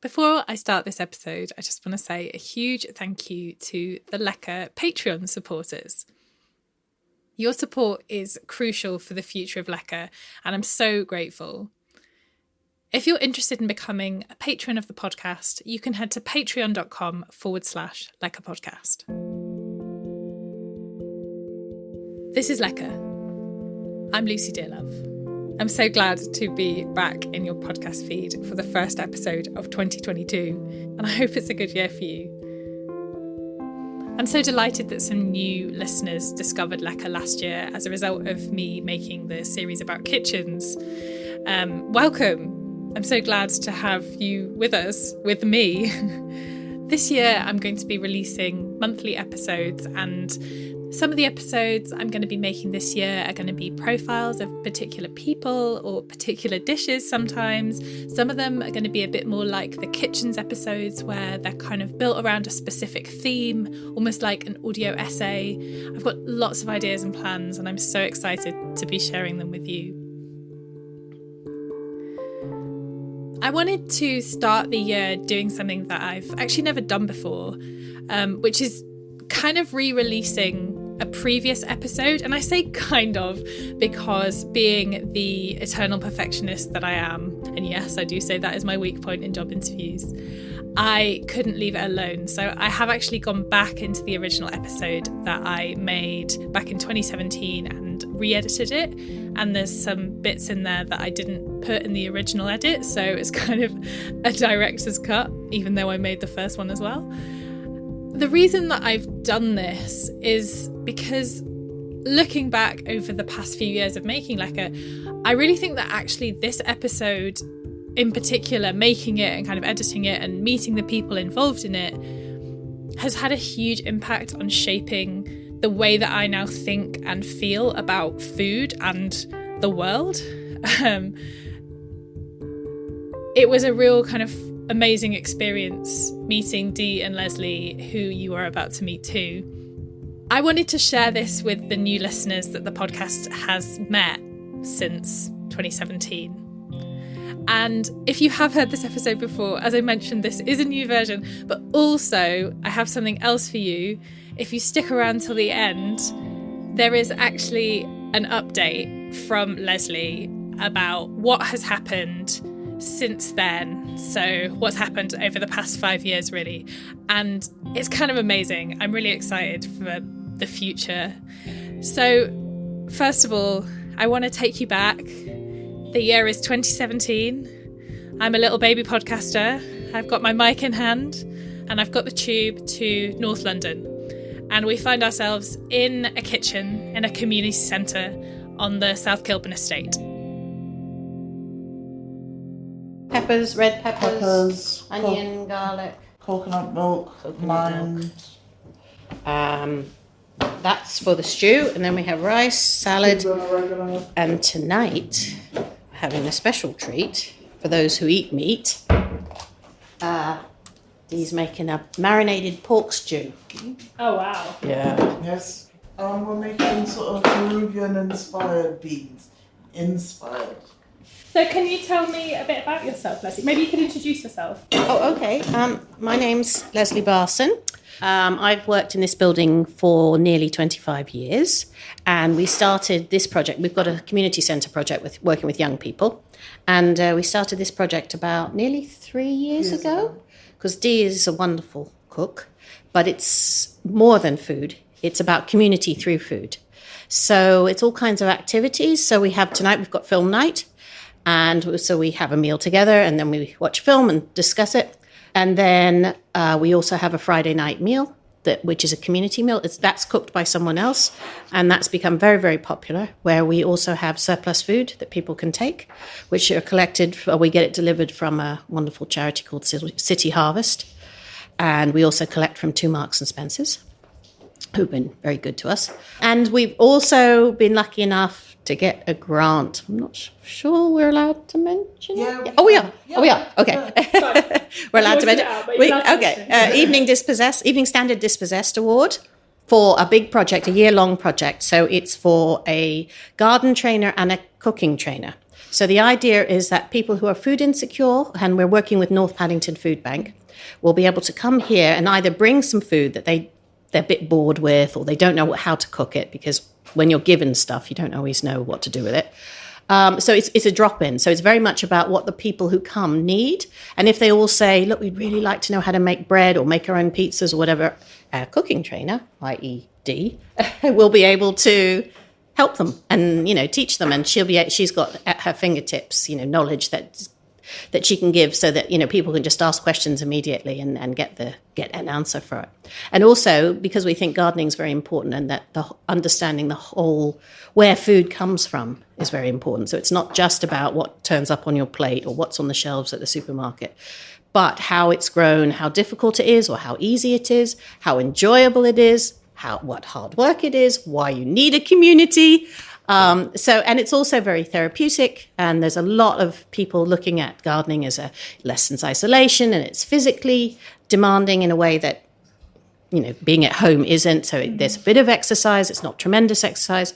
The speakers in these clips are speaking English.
Before I start this episode, I just want to say a huge thank you to the Lecker Patreon supporters. Your support is crucial for the future of Lecker, and I'm so grateful. If you're interested in becoming a patron of the podcast, you can head to patreon.com/Lecker podcast. This is Lecker. I'm Lucy Dearlove. I'm so glad to be back in your podcast feed for the first episode of 2022, and I hope it's a good year for you. I'm so delighted that some new listeners discovered Lecker last year as a result of me making the series about kitchens. Welcome. I'm so glad to have you with us, with me. This year, I'm going to be releasing monthly episodes, and some of the episodes I'm going to be making this year are going to be profiles of particular people or particular dishes sometimes. Some of them are going to be a bit more like the kitchens episodes, where they're kind of built around a specific theme, almost like an audio essay. I've got lots of ideas and plans, and I'm so excited to be sharing them with you. I wanted to start the year doing something that I've actually never done before, which is kind of re-releasing a previous episode. And I say kind of because, being the eternal perfectionist that I am, and yes, I do say that is my weak point in job interviews, I couldn't leave it alone. So I have actually gone back into the original episode that I made back in 2017 and re-edited it. And there's some bits in there that I didn't put in the original edit. So it's kind of a director's cut, even though I made the first one as well. The reason that I've done this is because, looking back over the past few years of making Lecker, I really think that actually this episode in particular, making it and kind of editing it and meeting the people involved in it, has had a huge impact on shaping the way that I now think and feel about food and the world. It was a real kind of amazing experience meeting Dee and Leslie, who you are about to meet too. I wanted to share this with the new listeners that the podcast has met since 2017. And if you have heard this episode before, as I mentioned, this is a new version, but also I have something else for you. If you stick around till the end, there is actually an update from Leslie about what has happened since then. So what's happened over the past 5 years, really. And it's kind of amazing. I'm really excited for the future. So first of all, I want to take you back. The year is 2017. I'm a little baby podcaster. I've got my mic in hand and I've got the tube to North London. And we find ourselves in a kitchen in a community centre on the South Kilburn estate. Peppers, red peppers, onion, garlic, coconut milk, lemons. That's for the stew, and then we have rice, salad, and tonight we're having a special treat for those who eat meat. Dee's making a marinated pork stew. Oh wow! Yeah. Yes. We're making sort of Peruvian inspired beans. So can you tell me a bit about yourself, Leslie? Maybe you could introduce yourself. Oh, okay. My name's Leslie Barson. I've worked in this building for nearly 25 years, and we started this project. We've got a community centre project working with young people, and we started this project about nearly 3 years ago, because Dee is a wonderful cook, but it's more than food. It's about community through food. So it's all kinds of activities. So tonight we've got film night. And so we have a meal together, and then we watch film and discuss it. And then we also have a Friday night meal, which is a community meal. That's cooked by someone else, and that's become very, very popular, where we also have surplus food that people can take, which are collected, we get it delivered from a wonderful charity called City Harvest. And we also collect from 2 Marks and Spencer's, who've been very good to us. And we've also been lucky enough to get a grant. I'm not sure we're allowed to mention it. Oh, we are. Okay. Yeah. We're allowed to mention it. Evening Standard Dispossessed Award for a big project, a year-long project. So it's for a garden trainer and a cooking trainer. So the idea is that people who are food insecure, and we're working with North Paddington Food Bank, will be able to come here and either bring some food that they're a bit bored with, or they don't know how to cook it, because when you're given stuff, you don't always know what to do with it. So it's a drop-in. So it's very much about what the people who come need. And if they all say, look, we'd really like to know how to make bread or make our own pizzas or whatever, our cooking trainer, i.e. Dee, will be able to help them and, teach them. And she's got at her fingertips, knowledge that she can give, so that people can just ask questions immediately and get an answer for it. And also because we think gardening is very important, and that understanding the whole where food comes from is very important. So it's not just about what turns up on your plate or what's on the shelves at the supermarket, but how it's grown, how difficult it is, or how easy it is, how enjoyable it is, what hard work it is, why you need a community. And it's also very therapeutic, and there's a lot of people looking at gardening as a lessons isolation, and it's physically demanding in a way that, being at home isn't. So there's a bit of exercise, it's not tremendous exercise.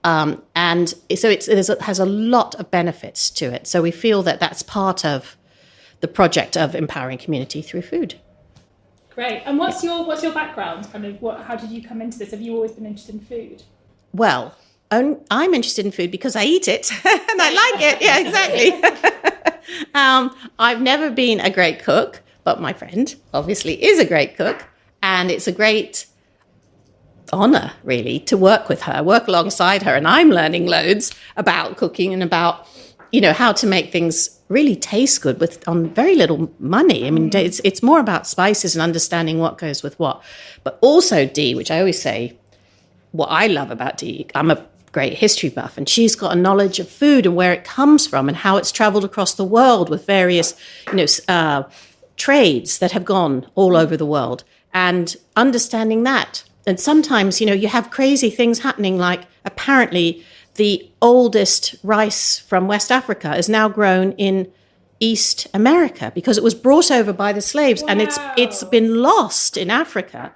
And so it has a lot of benefits to it. So we feel that that's part of the project of empowering community through food. Great. And what's your background? How did you come into this? Have you always been interested in food? Well, I'm interested in food because I eat it and I like it. Yeah, exactly. I've never been a great cook, but my friend obviously is a great cook, and it's a great honor, really, to work alongside her. And I'm learning loads about cooking and about, how to make things really taste good on very little money. I mean, it's more about spices and understanding what goes with what. But also Dee, which I always say, what I love about Dee, I'm a great history buff, and she's got a knowledge of food and where it comes from and how it's traveled across the world with various, trades that have gone all over the world, and understanding that. And sometimes, you have crazy things happening, like apparently the oldest rice from West Africa is now grown in East America because it was brought over by the slaves. Wow. And it's been lost in Africa,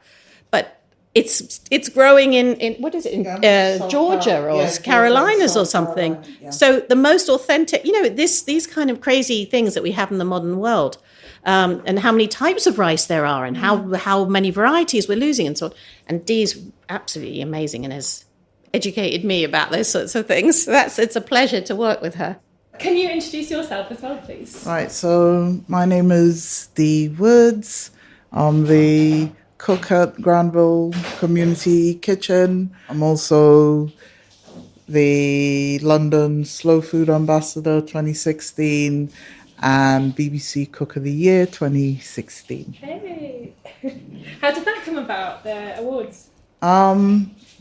but it's growing in what is it, in Georgia or Carolinas or something. Yeah. So the most authentic, these kind of crazy things that we have in the modern world. And how many types of rice there are, and how many varieties we're losing, and so on. And Dee's absolutely amazing and has educated me about those sorts of things. So it's a pleasure to work with her. Can you introduce yourself as well, please? Right, so my name is Dee Woods. I'm the cook at Granville Community Kitchen. I'm also the London Slow Food Ambassador 2016 and BBC Cook of the Year 2016. Hey! How did that come about, the awards?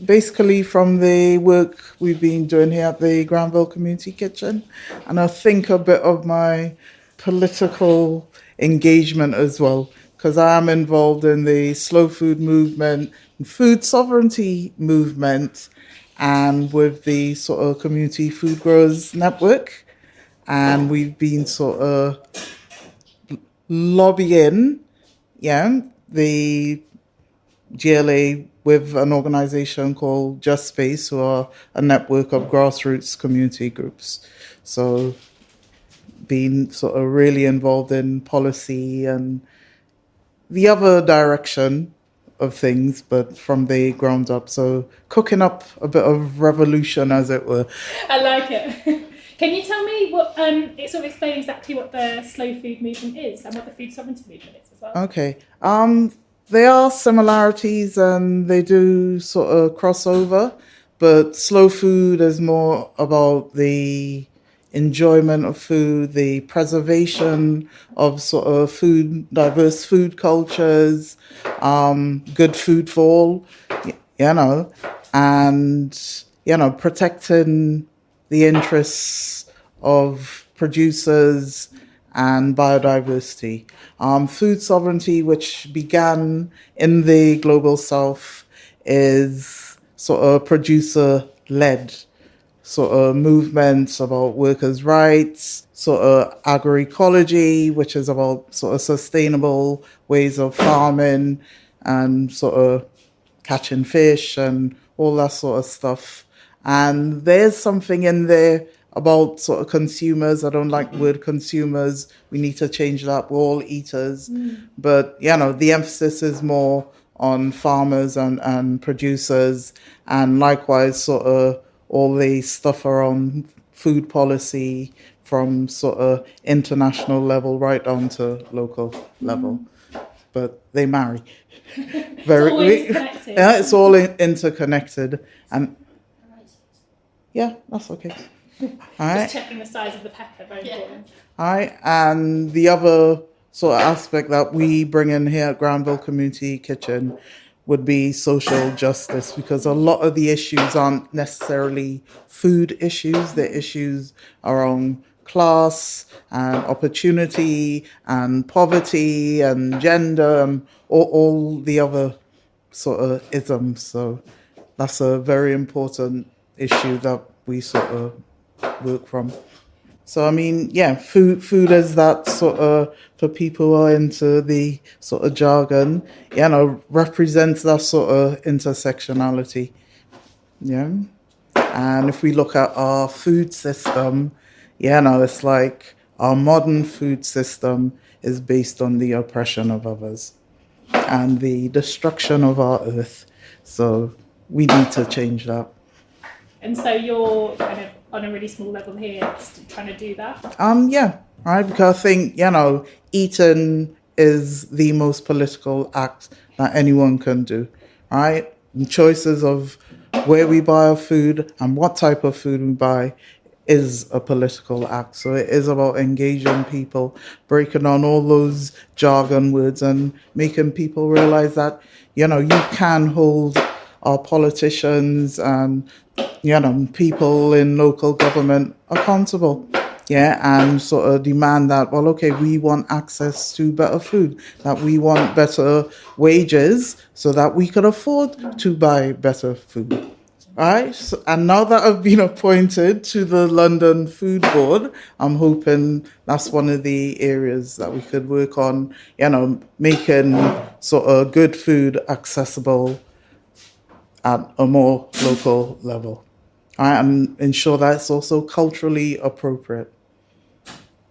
Basically from the work we've been doing here at the Granville Community Kitchen, and I think a bit of my political engagement as well, because I am involved in the slow food movement, food sovereignty movement, and with the sort of Community Food Growers Network. And we've been sort of lobbying, the GLA with an organization called Just Space, who are a network of grassroots community groups. So being sort of really involved in policy and the other direction of things, but from the ground up. So cooking up a bit of revolution, as it were. I like it. Can you tell me what, explain exactly what the slow food movement is and what the food sovereignty movement is as well? Okay. There are similarities and they do sort of cross over, but slow food is more about the enjoyment of food, the preservation of sort of food, diverse food cultures, good food for all, and, protecting the interests of producers and biodiversity. Food sovereignty, which began in the Global South, is sort of producer-led sort of movements about workers' rights, sort of agroecology, which is about sort of sustainable ways of farming and sort of catching fish and all that sort of stuff. And there's something in there about sort of consumers. I don't like the word consumers. We need to change that. We're all eaters. But, the emphasis is more on farmers and producers, and likewise sort of all the stuff around food policy from sort of international level right down to local level. But they marry. Very, It's all interconnected. Yeah, it's all interconnected. And yeah, that's okay. All right. Just checking the size of the pepper, very important. All right. And the other sort of aspect that we bring in here at Granville Community Kitchen would be social justice, because a lot of the issues aren't necessarily food issues. They're issues around class and opportunity and poverty and gender and all the other sort of isms. So that's a very important issue that we sort of work from. So, I mean, yeah, food is that sort of, for people who are into the sort of jargon, represents that sort of intersectionality. Yeah. And if we look at our food system, it's like our modern food system is based on the oppression of others and the destruction of our earth. So we need to change that. And so you're kind of on a really small level here trying to do that? Right, because I think, eating is the most political act that anyone can do, right? The choices of where we buy our food and what type of food we buy is a political act. So it is about engaging people, breaking down all those jargon words and making people realize that, you can hold our politicians and, people in local government accountable. And sort of demand that, well, okay, we want access to better food, that we want better wages so that we can afford to buy better food. Right? So, and now that I've been appointed to the London Food Board, I'm hoping that's one of the areas that we could work on, making sort of good food accessible at a more local level. Right? And ensure that it's also culturally appropriate.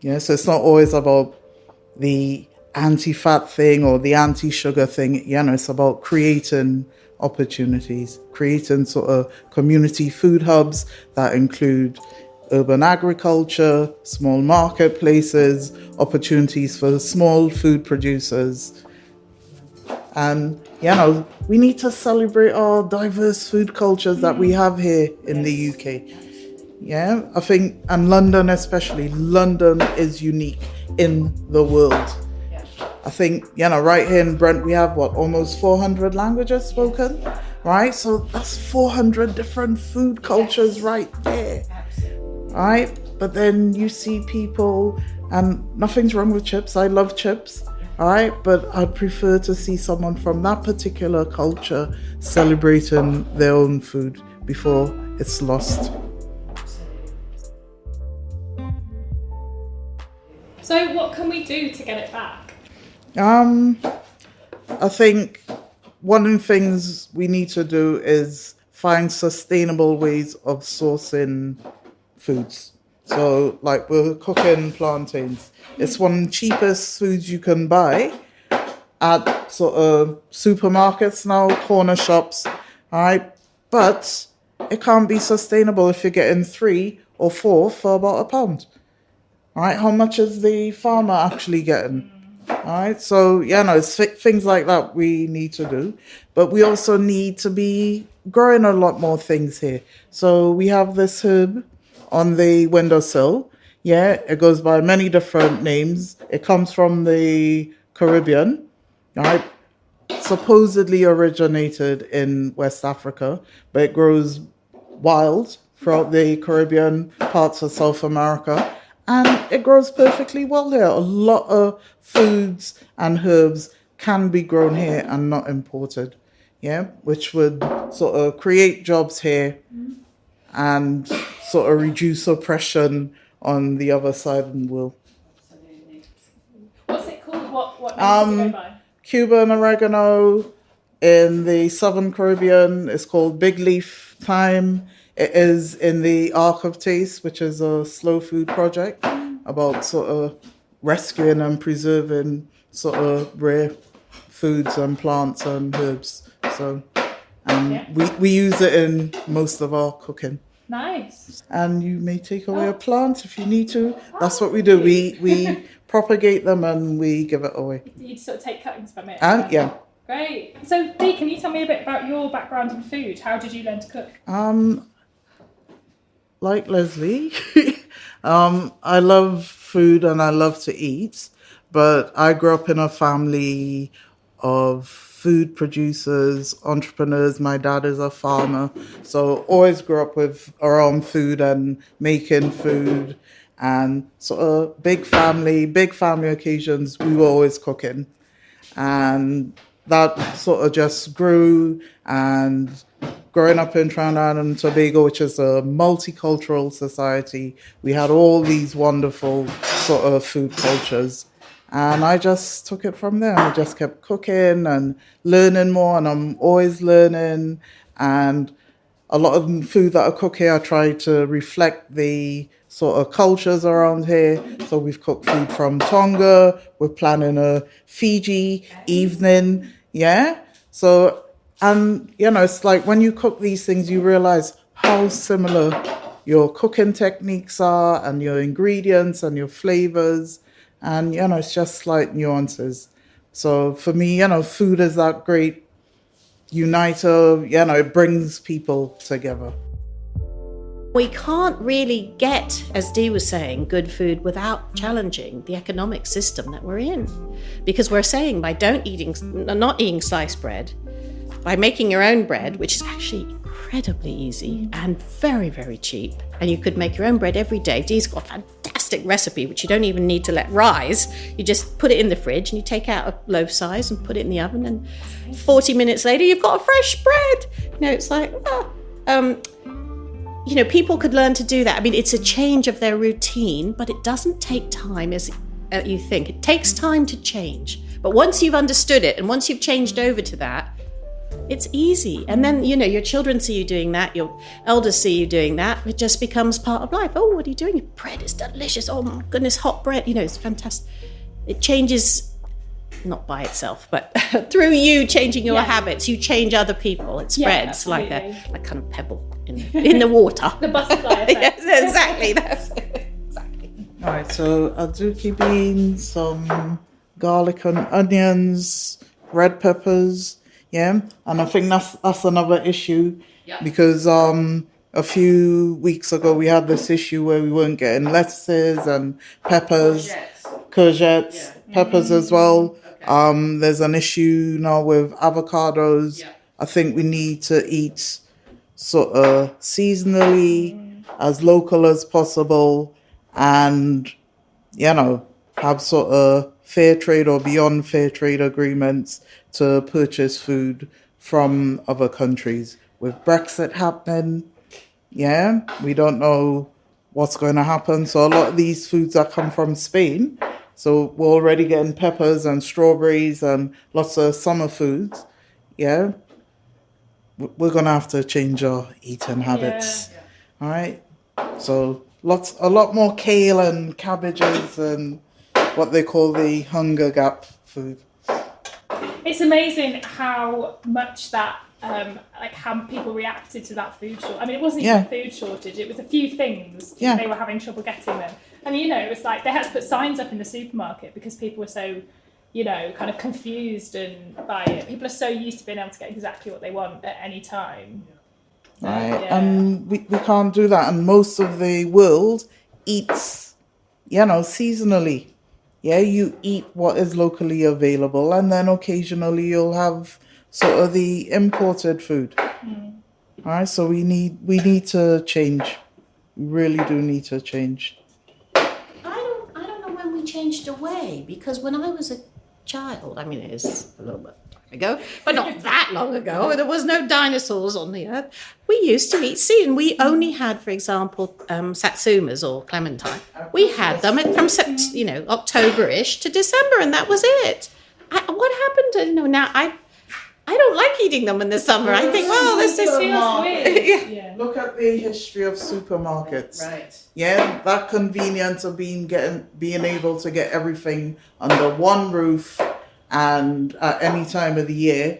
So it's not always about the anti-fat thing or the anti-sugar thing. It's about creating opportunities, creating sort of community food hubs that include urban agriculture, small marketplaces, opportunities for small food producers. And, we need to celebrate our diverse food cultures that we have here in the UK. I think, and London especially, London is unique in the world. I think, right here in Brent, we have almost 400 languages spoken, right? So that's 400 different food cultures right there, right? But then you see people, and nothing's wrong with chips. I love chips, all right? But I'd prefer to see someone from that particular culture celebrating their own food before it's lost. So what can we do to get it back? I think one of the things we need to do is find sustainable ways of sourcing foods. So, like, we're cooking plantains. It's one of the cheapest foods you can buy at sort of supermarkets now, corner shops, all right? But it can't be sustainable if you're getting 3 or 4 for about £1. All right, how much is the farmer actually getting? All right, so, it's things like that we need to do. But we also need to be growing a lot more things here. So we have this herb on the windowsill. It goes by many different names. It comes from the Caribbean, all right? Supposedly originated in West Africa, but it grows wild throughout the Caribbean, parts of South America. And it grows perfectly well here. A lot of foods and herbs can be grown here and not imported, which would sort of create jobs here and sort of reduce oppression on the other side of the world. What's it called? What name does it go by? Cuban oregano. In the Southern Caribbean, it's called big leaf thyme. It is in the Arc of Taste, which is a slow food project about sort of rescuing and preserving sort of rare foods and plants and herbs. So we use it in most of our cooking. Nice. And you may take away a plant if you need to. That's what we do. We propagate them and we give it away. You sort of take cuttings from it. And yeah. Great. So Dee, can you tell me a bit about your background in food? How did you learn to cook? Like Leslie, I love food and I love to eat, but I grew up in a family of food producers, entrepreneurs. My dad is a farmer, so always grew up with around food and making food, and sort of big family occasions, we were always cooking. And that sort of just grew, and growing up in Trinidad and Tobago, which is a multicultural society, we had all these wonderful sort of food cultures. And I just took it from there. I just kept cooking and learning more, and I'm always learning. And a lot of the food that I cook here, I try to reflect the sort of cultures around here. So we've cooked food from Tonga. We're planning a Fiji evening. Yeah. So, and, you know, it's like when you cook these things, you realize how similar your cooking techniques are and your ingredients and your flavors. And, you know, it's just slight nuances. So for me, you know, food is that great uniter, you know, it brings people together. We can't really get, as Dee was saying, good food without challenging the economic system that we're in. Because we're saying by not eating sliced bread, by making your own bread, which is actually incredibly easy and very, very cheap. And you could make your own bread every day. Dee's got a fantastic recipe, which you don't even need to let rise. You just put it in the fridge and you take out a loaf size and put it in the oven. And 40 minutes later, you've got a fresh bread. You know, it's like, you know, people could learn to do that. I mean, it's a change of their routine, but it doesn't take time as you think. It takes time to change. But once you've understood it and once you've changed over to that, it's easy. And then, you know, your children see you doing that, your elders see you doing that. It just becomes part of life. Oh, what are you doing? Your bread is delicious. Oh my goodness, hot bread. You know, it's fantastic. It changes, not by itself, but through you changing your habits, you change other people. It spreads like a kind of pebble in the water. The butterfly effect. Yes, exactly. That's exactly. All right, so azuki beans, some garlic and onions, red peppers. Yeah, and I think that's another issue because a few weeks ago we had this issue where we weren't getting lettuces and peppers, courgettes, peppers as well. Okay. There's an issue now with avocados. Yeah. I think we need to eat sort of seasonally, as local as possible, and, you know, have sort of fair trade or beyond fair trade agreements to purchase food from other countries. With Brexit happening, we don't know what's going to happen. So a lot of these foods that come from Spain, so we're already getting peppers and strawberries and lots of summer foods. Yeah, we're going to have to change our eating habits. Yeah. All right. So a lot more kale and cabbages and what they call the hunger gap food. It's amazing how much that, how people reacted to that food shortage. I mean, it wasn't even a food shortage. It was a few things they were having trouble getting them. And, you know, it was like they had to put signs up in the supermarket because people were so, you know, kind of confused and by it. People are so used to being able to get exactly what they want at any time. Right. And we can't do that. And most of the world eats, you know, seasonally. Yeah, you eat what is locally available, and then occasionally you'll have sort of the imported food. All right, so we need to change. We really do need to change. I don't know when we changed away, because when I was a child, I mean, it is a little bit ago, but not that long ago. There was no dinosaurs on the earth. We used to eat seed, and we only had, for example, satsumas or clementine. We had them from October-ish to December, and that was it. What happened to now? I don't like eating them in the summer. I think, well, this is feels weird. yeah. Look at the history of supermarkets. Right. Yeah, that convenience of being able to get everything under one roof and at any time of the year,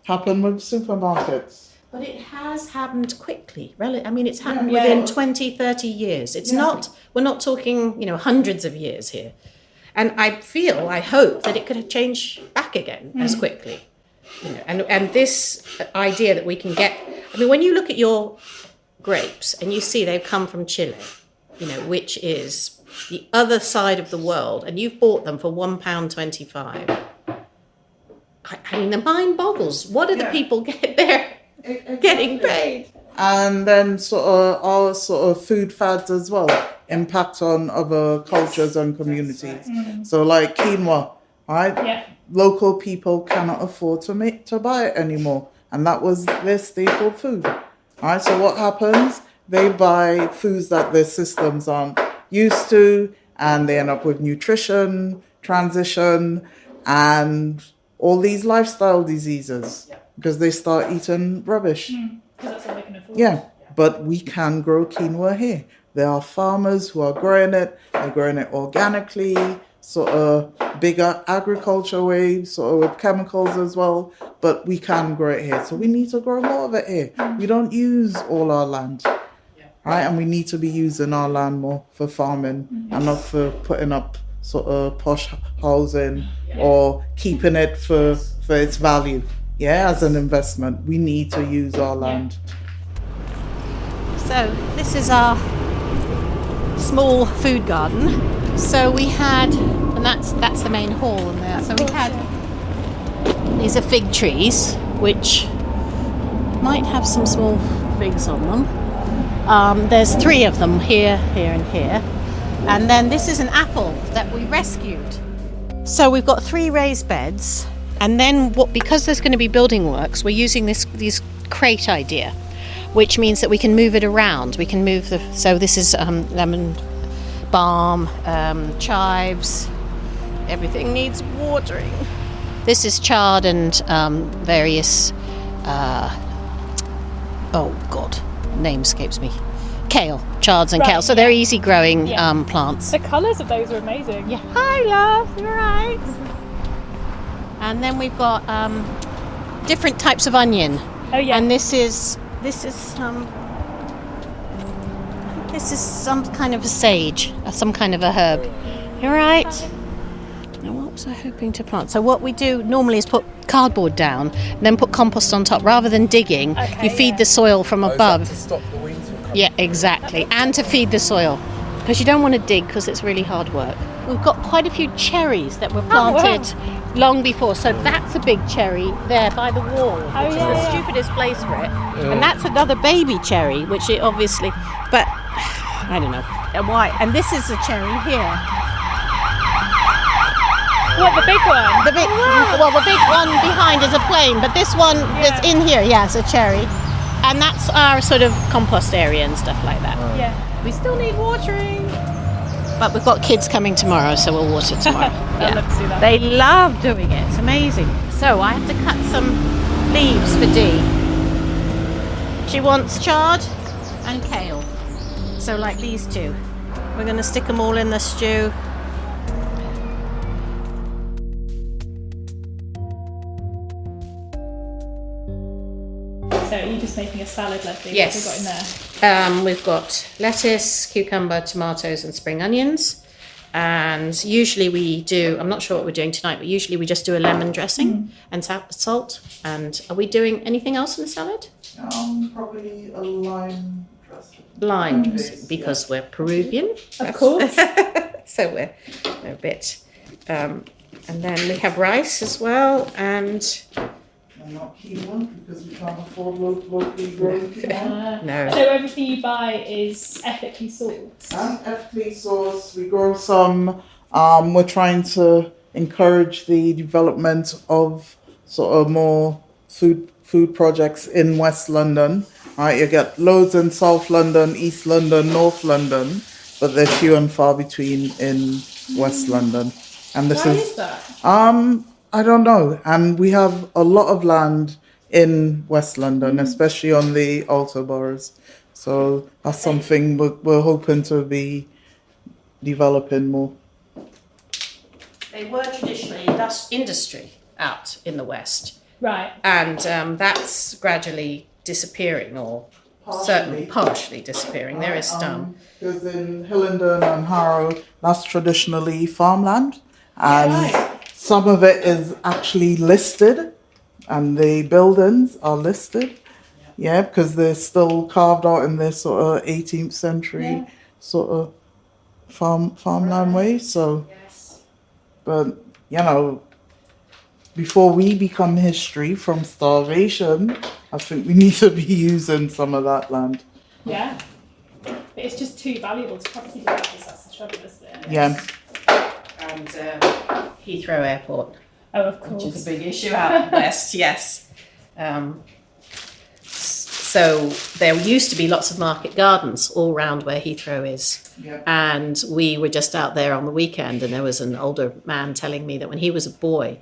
happened with supermarkets. But it has happened quickly. I mean, it's happened within 20, 30 years. It's not, we're not talking, hundreds of years here. And I hope that it could change back again as quickly. And this idea that we can get, I mean, when you look at your grapes and you see they've come from Chile, which is the other side of the world, and you've bought them for £1.25. I mean, the mind boggles. What do the people get there getting paid? And then our food fads as well impact on other cultures and communities. So like quinoa, right? Yeah. Local people cannot afford to buy it anymore. And that was their staple food. Right? So what happens? They buy foods that their systems aren't used to, and they end up with nutrition, transition, and all these lifestyle diseases because they start eating rubbish. Because that's all they can afford. Yeah, but we can grow quinoa here. There are farmers who are growing it. They're growing it organically, bigger agriculture way, with chemicals as well. But we can grow it here. So we need to grow more of it here. We don't use all our land, right? And we need to be using our land more for farming and not for putting up posh housing or keeping it for its value. Yeah, as an investment, we need to use our land. So this is our small food garden. So we had, and that's the main hall in there. So we had, these are fig trees, which might have some small figs on them. There's 3 of them here, here, and here. And then this is an apple that we rescued. So we've got 3 raised beds. And then because there's going to be building works, we're using this crate idea, which means that we can move it around. We can move so this is lemon balm, chives. Everything needs watering. This is chard and various, name escapes me. Kale, chards and kale. So they're easy growing plants. The colours of those are amazing. Yeah. Hi, love. You're right. And then we've got different types of onion. Oh yeah. And this is some kind of a sage, some kind of a herb. You all right? Now, what was I hoping to plant? So what we do normally is put cardboard down and then put compost on top. Rather than digging, you feed the soil from above. Is that to stop the weeds from coming? Yeah, exactly. And to feed the soil. Because you don't want to dig because it's really hard work. We've got quite a few cherries that were planted long before. So that's a big cherry there by the wall, which is the stupidest place for it. Yeah. And that's another baby cherry, which it obviously, but I don't know why. And this is a cherry here. What, the big one? The big one behind is a plain, but this one that's in here, is a cherry. And that's our sort of compost area and stuff like that. Yeah. We still need watering. But we've got kids coming tomorrow, so we'll water tomorrow. They'll love to do that. They love doing it. It's amazing. So I have to cut some leaves for Dee. She wants chard and kale. So like these 2. We're going to stick them all in the stew. So are you just making a salad, Leslie? Yes. What have we got in there? We've got lettuce, cucumber, tomatoes and spring onions. And usually we do, I'm not sure what we're doing tonight, but usually we just do a lemon dressing and salt. And are we doing anything else in the salad? Probably a lime dressing. Lime dressing, because we're Peruvian. Of course. So we're a bit... and then we have rice as well, and... Not quinoa, because we can't afford locally grown quinoa. No. So everything you buy is ethically sourced? And ethically sourced. We grow some. We're trying to encourage the development of more food projects in West London. Right, you get loads in South London, East London, North London, but they're few and far between in West London. And this Why is that? I don't know. And we have a lot of land in West London, especially on the outer boroughs. So that's something we're hoping to be developing more. They were traditionally industry out in the West. Right. And that's gradually disappearing, or certainly partially disappearing. There is some. Because in Hillingdon and Harrow, that's traditionally farmland. And some of it is actually listed, and the buildings are listed. Yeah, because they're still carved out in this sort of 18th century sort of farmland way. So, but, you know, before we become history from starvation, I think we need to be using some of that land. Yeah. But it's just too valuable to property developers, that's the trouble, isn't it? Yeah. And Heathrow Airport. Oh, of course. Which is a big issue out west, yes. So there used to be lots of market gardens all around where Heathrow is. Yeah. And we were just out there on the weekend, and there was an older man telling me that when he was a boy,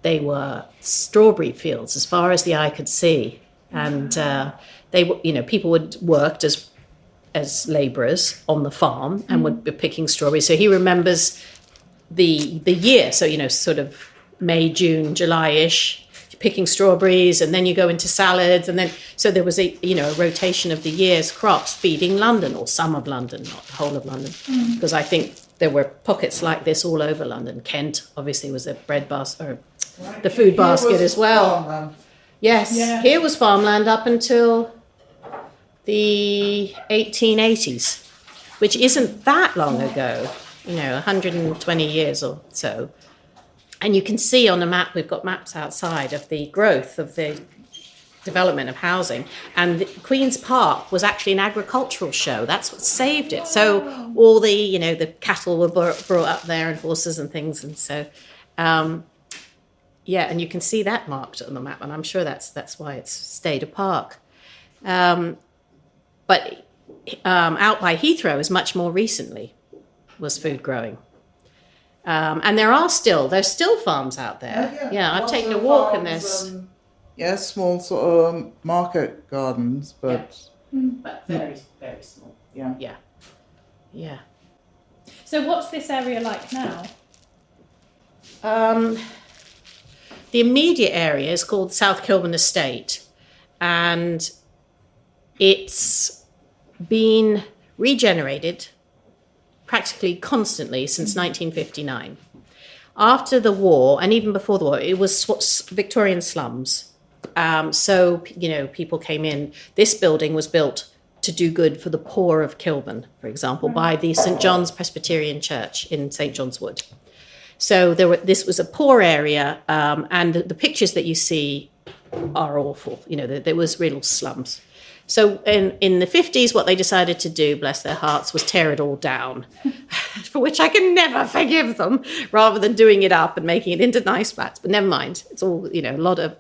they were strawberry fields as far as the eye could see. And they were, you know, people would worked as labourers on the farm and would be picking strawberries. So he remembers the year. So, you know, sort of May, June, July-ish, picking strawberries, and then you go into salads, and then so there was a rotation of the year's crops feeding London, or some of London, not the whole of London, because I think there were pockets like this all over London. Kent obviously was a bread basket, or the food basket as well. Farmland. Yes, here was farmland up until the 1880s, which isn't that long ago, 120 years or so. And you can see on the map, we've got maps outside of the growth of the development of housing. And Queen's Park was actually an agricultural show. That's what saved it. So all the, the cattle were brought up there, and horses and things. And so, and you can see that marked on the map. And I'm sure that's why it's stayed a park. But out by Heathrow is much more recently was food growing. And there's still farms out there. Yeah, I've taken a walk in this. Small sort of market gardens, but very, very small. Yeah. So what's this area like now? The immediate area is called South Kilburn Estate, and it's been regenerated practically constantly since 1959. After the war, and even before the war, it was Victorian slums. So, people came in. This building was built to do good for the poor of Kilburn, for example, by the St. John's Presbyterian Church in St. John's Wood. So this was a poor area, and the pictures that you see are awful. There was real slums. So in the 50s, what they decided to do, bless their hearts, was tear it all down, for which I can never forgive them, rather than doing it up and making it into nice flats. But never mind. It's all, a lot of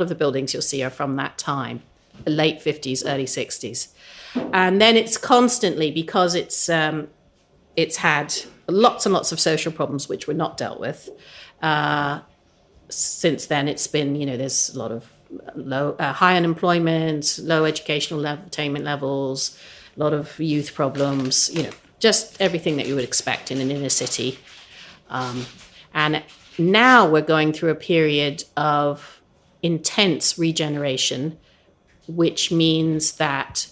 the buildings you'll see are from that time, the late 50s, early 60s. And then it's constantly, because it's had lots and lots of social problems which were not dealt with. Since then, it's been, there's a lot of high unemployment, low educational attainment levels, a lot of youth problems, just everything that you would expect in an inner city. And now we're going through a period of intense regeneration, which means that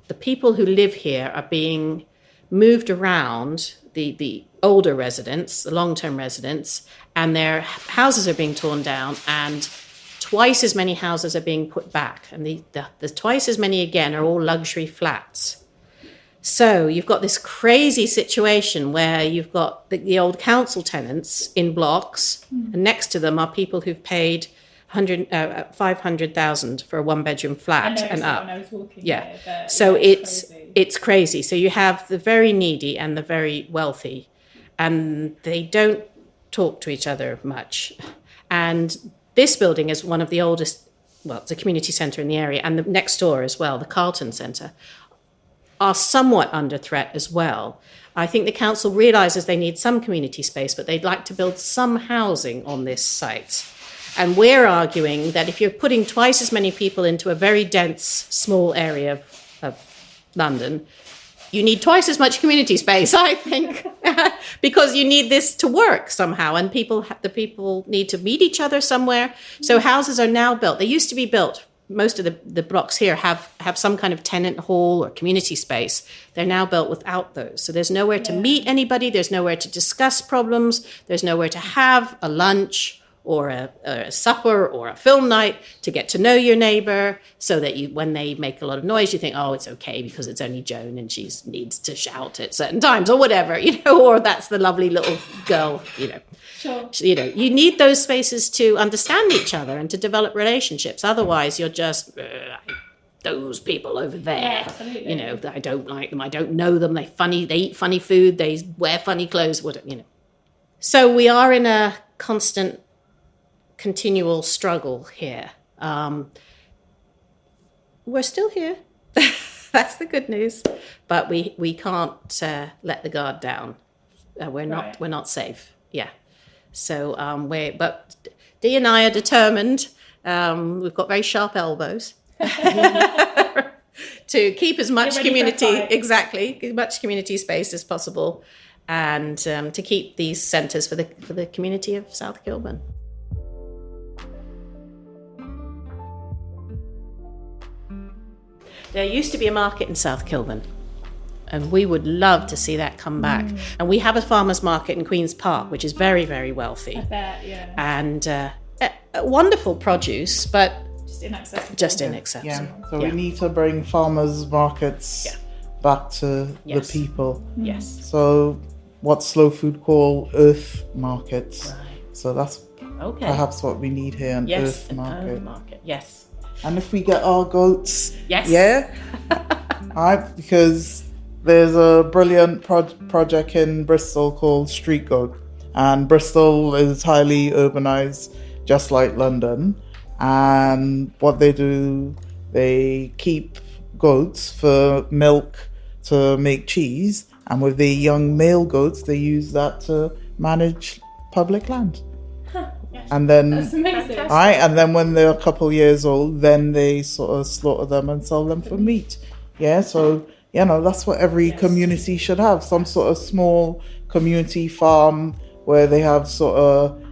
the people who live here are being moved around, the older residents, the long-term residents, and their houses are being torn down, and twice as many houses are being put back, and the twice as many again are all luxury flats. So you've got this crazy situation where you've got the old council tenants in blocks, and next to them are people who've paid 500,000 for a one-bedroom flat and up. When I was walking here, but so it's crazy. So you have the very needy and the very wealthy, and they don't talk to each other much. And this building is one of the oldest, well, it's a community centre in the area, and the next door as well, the Carlton Centre, are somewhat under threat as well. I think the council realises they need some community space, but they'd like to build some housing on this site. And we're arguing that if you're putting twice as many people into a very dense, small area of London, you need twice as much community space, I think, because you need this to work somehow. And the people need to meet each other somewhere. So houses are now built. They used to be built. Most of the blocks here have some kind of tenant hall or community space. They're now built without those. So there's nowhere to meet anybody. There's nowhere to discuss problems. There's nowhere to have a lunch or a supper or a film night to get to know your neighbor, so that when they make a lot of noise, you think, oh, it's okay because it's only Joan and she needs to shout at certain times or whatever, or that's the lovely little girl, Sure. You need those spaces to understand each other and to develop relationships. Otherwise, you're just those people over there. Yeah, I don't like them. I don't know them. They eat funny food. They wear funny clothes. So we are in a constant, continual struggle here. We're still here. That's the good news. But we can't let the guard down. We're not safe. Yeah. So but Dee and I are determined. We've got very sharp elbows to keep as much community space as possible, and to keep these centres for the community of South Kilburn. There used to be a market in South Kilburn, and we would love to see that come back. And we have a farmers market in Queen's Park, which is very, very wealthy. I bet, yeah. And wonderful produce, but just inaccessible. Yeah, so we need to bring farmers markets back to the people. Yes. So what Slow Food call earth markets. Right. So that's perhaps what we need here, an earth market. Earth market. Yes. And if we get our goats, Yes. because there's a brilliant project in Bristol called Street Goat, and Bristol is highly urbanized, just like London. And what they do, they keep goats for milk to make cheese, and with the young male goats, they use that to manage public land. And then, That's amazing. and then when they're a couple years old, then they sort of slaughter them and sell them for meat. Yeah, so that's what every community should have, some sort of small community farm where they have sort of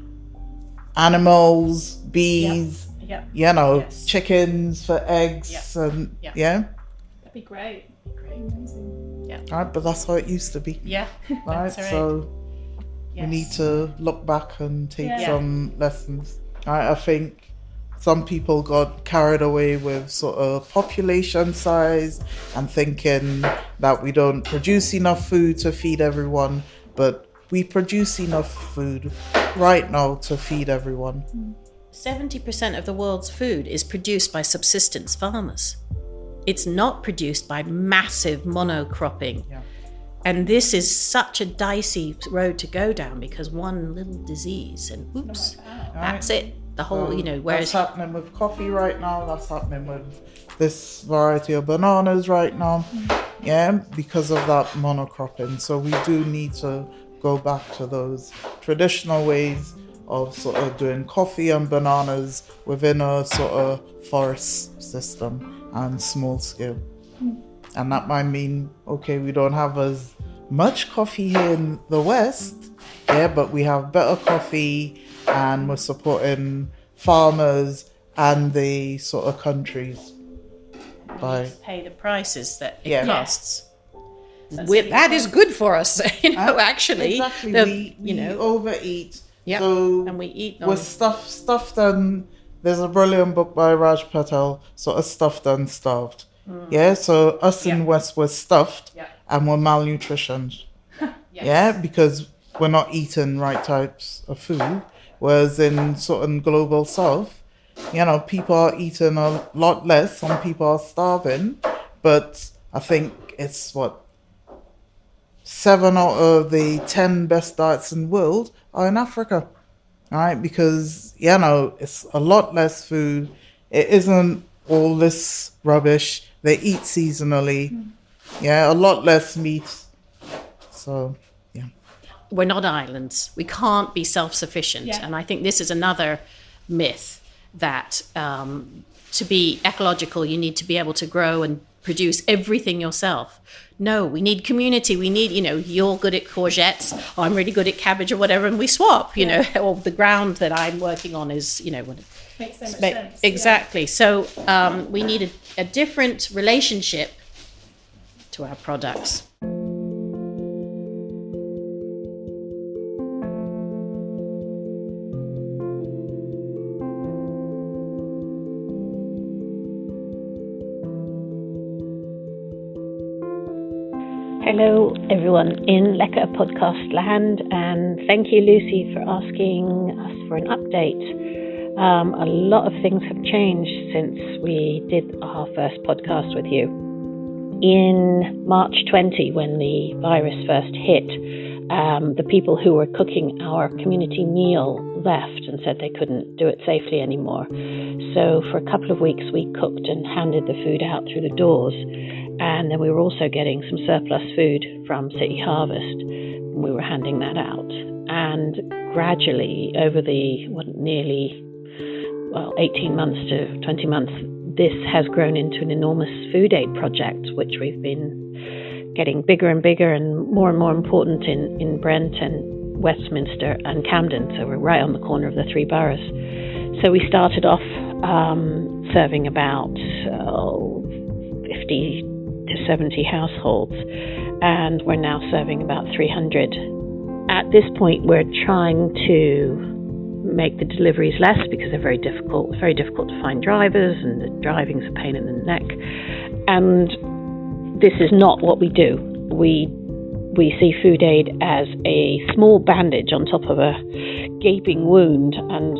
animals, bees, chickens for eggs, and That'd be great. Amazing. Yeah. Right, but that's how it used to be. Yeah. Right, That's right. so we need to look back and take some lessons. I think some people got carried away with sort of population size and thinking that we don't produce enough food to feed everyone, but we produce enough food right now to feed everyone. 70% of the world's food is produced by subsistence farmers. It's not produced by massive monocropping. Yeah. And this is such a dicey road to go down, because one little disease and oops, that's it. The whole, whereas... That's happening with coffee right now. That's happening with this variety of bananas right now. Yeah, because of that monocropping. So we do need to go back to those traditional ways of sort of doing coffee and bananas within a sort of forest system and small scale. And that might mean, we don't have as much coffee here in the West, but we have better coffee, and we're supporting farmers and the sort of countries by pay the prices that it Yeah. costs. That is good for us, actually. Exactly. We overeat. Yeah. So And we eat we're stuffed and there's a brilliant book by Raj Patel, sort of Stuffed and Starved. Yeah, so us in West, we're stuffed and we're malnutritioned. Because we're not eating right types of food. Whereas in sort of global South, people are eating a lot less. Some people are starving, but I think it's 7 out of the 10 best diets in the world are in Africa. All right, because it's a lot less food. It isn't all this rubbish. They eat seasonally. Yeah, a lot less meat. So, yeah. We're not islands. We can't be self-sufficient. Yeah. And I think this is another myth that to be ecological, you need to be able to grow and produce everything yourself. No, we need community. We need, you're good at courgettes, I'm really good at cabbage or whatever, and we swap, or the ground that I'm working on is, Makes so much sense. Exactly. So we need a different relationship to our products. Hello everyone in Lekker podcast land, and thank you Lucy for asking us for an update. A lot of things have changed since we did our first podcast with you. In March 20, when the virus first hit, the people who were cooking our community meal left and said they couldn't do it safely anymore. So for a couple of weeks we cooked and handed the food out through the doors. And then we were also getting some surplus food from City Harvest. We were handing that out. And gradually, over the 18 months to 20 months, this has grown into an enormous food aid project, which we've been getting bigger and bigger and more important in Brent and Westminster and Camden. So we're right on the corner of the three boroughs. So we started off serving about 50 to 70 households, and we're now serving about 300. At this point, we're trying to make the deliveries less because they're very difficult. It's very difficult to find drivers, and the driving's a pain in the neck. And this is not what we do. We see food aid as a small bandage on top of a gaping wound, and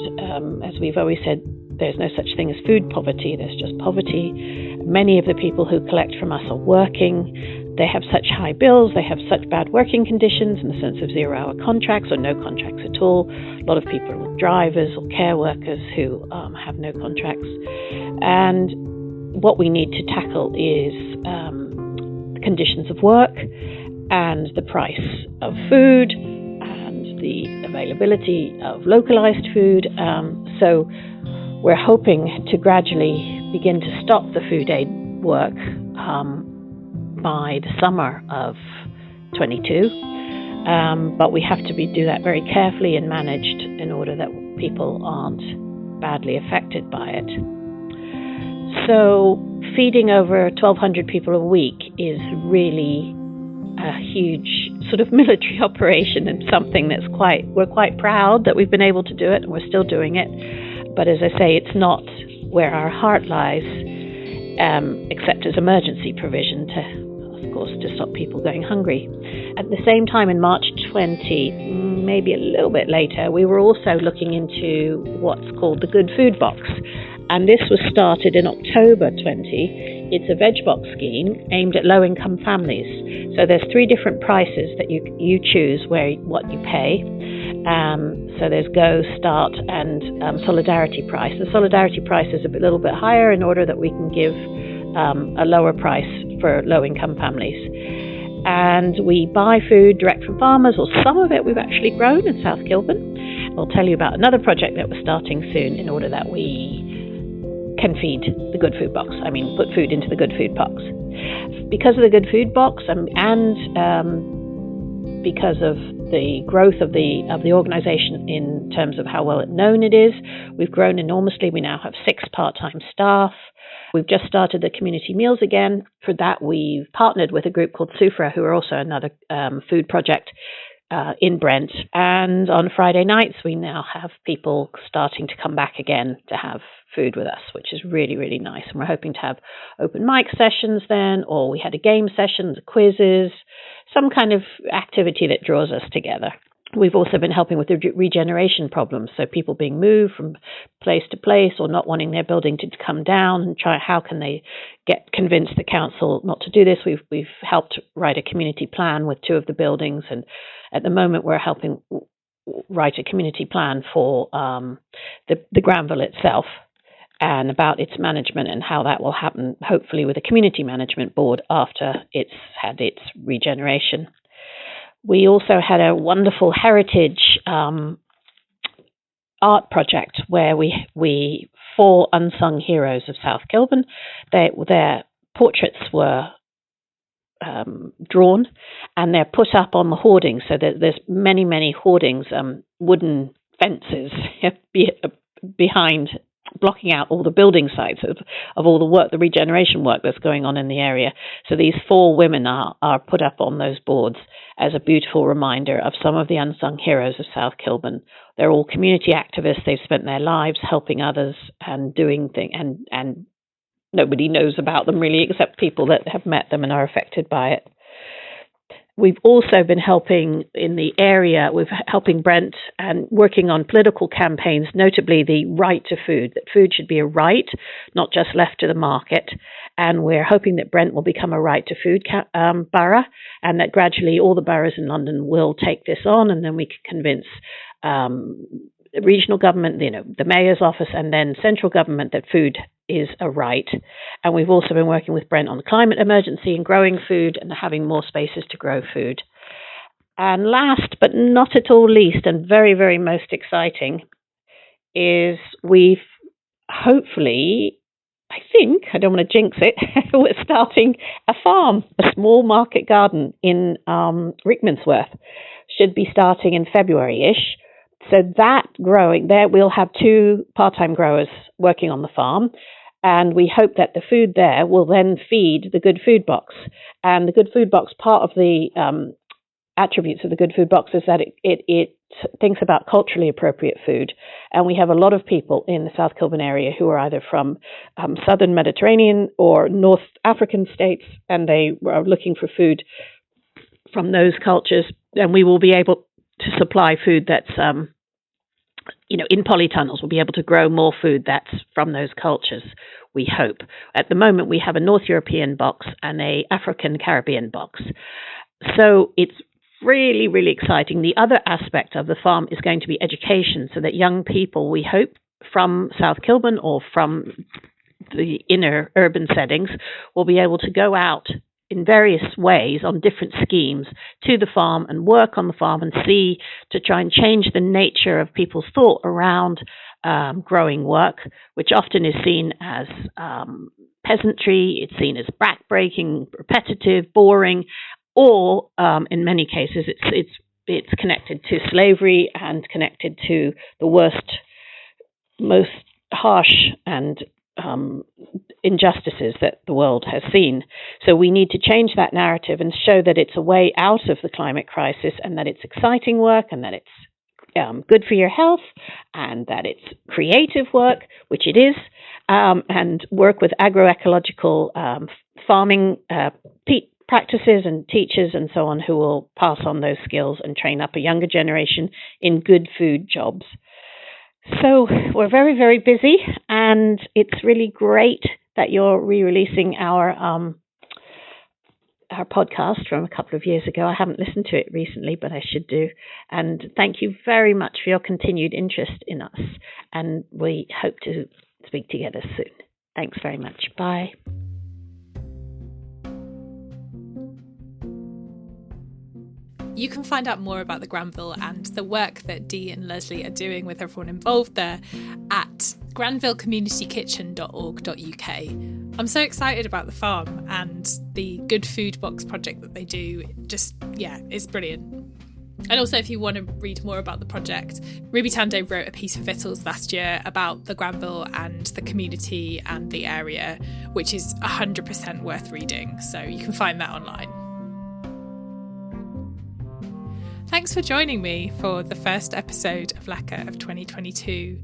as we've always said, there's no such thing as food poverty, there's just poverty. Many of the people who collect from us are working. They have such high bills, they have such bad working conditions in the sense of 0-hour contracts or no contracts at all. A lot of people are drivers or care workers who have no contracts. And what we need to tackle is the conditions of work and the price of food and the availability of localized food. So we're hoping to gradually begin to stop the food aid work by the summer of 22. But we have to do that very carefully and managed in order that people aren't badly affected by it. So feeding over 1,200 people a week is really a huge sort of military operation, and something that's we're quite proud that we've been able to do it, and we're still doing it. But as I say, it's not where our heart lies, except as emergency provision to stop people going hungry. At the same time, in March 20, maybe a little bit later, we were also looking into what's called the Good Food Box. And this was started in October 20. It's a veg box scheme aimed at low-income families. So there's 3 different prices that you choose what you pay. So there's Go, Start, and Solidarity Price. The Solidarity Price is a little bit higher in order that we can give a lower price for low-income families. And we buy food direct from farmers, or some of it we've actually grown in South Kilburn. I'll tell you about another project that we're starting soon in order that we can feed the Good Food Box. Put food into the Good Food Box. Because of the Good Food Box and because of the growth of the organisation in terms of how well known it is, we've grown enormously. We now have 6 part-time staff. We've just started the community meals again. For that, we've partnered with a group called Sufra, who are also another food project in Brent. And on Friday nights, we now have people starting to come back again to have food with us, which is really, really nice. And we're hoping to have open mic sessions then, or we had a game session, quizzes, some kind of activity that draws us together. We've also been helping with the regeneration problems, so people being moved from place to place or not wanting their building to come down, and how can they convince the council not to do this. We've helped write a community plan with 2 of the buildings, and at the moment we're helping write a community plan for the Granville itself. and about its management and how that will happen, hopefully with a community management board after it's had its regeneration. We also had a wonderful heritage art project where we 4 unsung heroes of South Kilburn, their portraits were drawn, and they're put up on the hoardings. So there's many hoardings, wooden fences behind, blocking out all the building sites of all the work, the regeneration work that's going on in the area. So these 4 women are put up on those boards as a beautiful reminder of some of the unsung heroes of South Kilburn. They're all community activists. They've spent their lives helping others and doing things, and nobody knows about them really except people that have met them and are affected by it. We've also been helping in the area, we're helping Brent and working on political campaigns, notably the right to food, that food should be a right, not just left to the market. And we're hoping that Brent will become a right to food borough, and that gradually all the boroughs in London will take this on, and then we can convince regional government, the mayor's office, and then central government that food is a right. And we've also been working with Brent on the climate emergency and growing food and having more spaces to grow food. And last but not at all least, and very, very most exciting, is we've hopefully, I think, I don't want to jinx it, we're starting a farm, a small market garden in Rickmansworth. Should be starting in February-ish. So that growing, there we'll have 2 part-time growers working on the farm, and we hope that the food there will then feed the Good Food Box. And the Good Food Box, part of the attributes of the Good Food Box is that it thinks about culturally appropriate food. And we have a lot of people in the South Kilburn area who are either from Southern Mediterranean or North African states, and they are looking for food from those cultures, and we will be able to supply food that's, in polytunnels. We'll be able to grow more food that's from those cultures, we hope. At the moment, we have a North European box and a African Caribbean box. So it's really, really exciting. The other aspect of the farm is going to be education, so that young people, we hope, from South Kilburn or from the inner urban settings will be able to go out in various ways on different schemes to the farm and work on the farm and see, to try and change the nature of people's thought around growing work, which often is seen as peasantry, it's seen as backbreaking, repetitive, boring, or in many cases it's connected to slavery and connected to the worst, most harsh and injustices that the world has seen. So we need to change that narrative and show that it's a way out of the climate crisis, and that it's exciting work, and that it's good for your health, and that it's creative work, which it is, and work with agroecological farming practices and teachers and so on, who will pass on those skills and train up a younger generation in good food jobs. So we're very, very busy, and it's really great that you're re-releasing our podcast from a couple of years ago. I haven't listened to it recently, but I should do. And thank you very much for your continued interest in us, and we hope to speak together soon. Thanks very much. Bye. You can find out more about the Granville and the work that Dee and Leslie are doing with everyone involved there at granvillecommunitykitchen.org.uk. I'm so excited about the farm and the Good Food Box project that they do. It's brilliant. And also, if you want to read more about the project, Ruby Tando wrote a piece for Vittles last year about the Granville and the community and the area, which is 100% worth reading. So you can find that online. Thanks for joining me for the first episode of Lecker of 2022.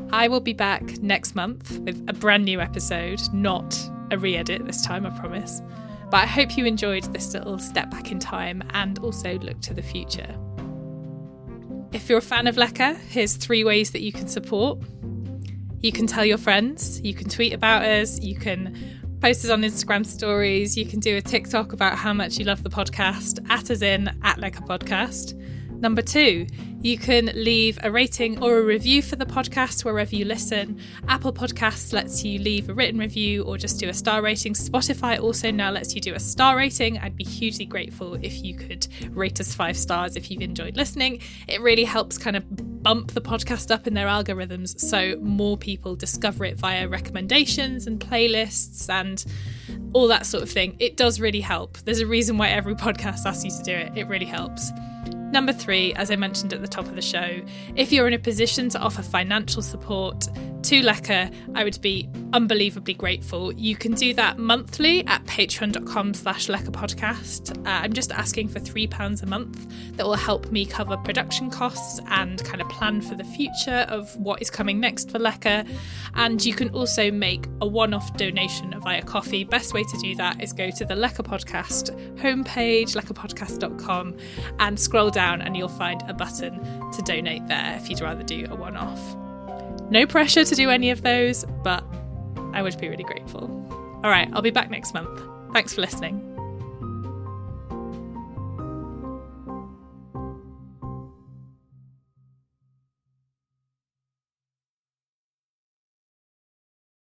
I will be back next month with a brand new episode, not a re-edit this time, I promise. But I hope you enjoyed this little step back in time and also look to the future. If you're a fan of Lecker, here's 3 ways that you can support. You can tell your friends, you can tweet about us, you can post us on Instagram stories, you can do a TikTok about how much you love the podcast, @Lecker Podcast. Number 2, You can leave a rating or a review for the podcast wherever you listen. Apple Podcasts lets you leave a written review or just do a star rating. Spotify also now lets you do a star rating. I'd be hugely grateful if you could rate us 5 stars if you've enjoyed listening. It really helps kind of bump the podcast up in their algorithms so more people discover it via recommendations and playlists and all that sort of thing. It does really help. There's a reason why every podcast asks you to do it. It really helps. Number 3, as I mentioned at the top of the show, if you're in a position to offer financial support to Lecker, I would be unbelievably grateful. You can do that monthly at patreon.com/LeckerPodcast. I'm just asking for £3 a month. That will help me cover production costs and kind of plan for the future of what is coming next for Lecker. And you can also make a one-off donation via coffee. Best way to do that is go to the Lecker Podcast homepage, leckerpodcast.com, and scroll down and you'll find a button to donate there if you'd rather do a one-off. No pressure to do any of those, but I would be really grateful. All right, I'll be back next month. Thanks for listening.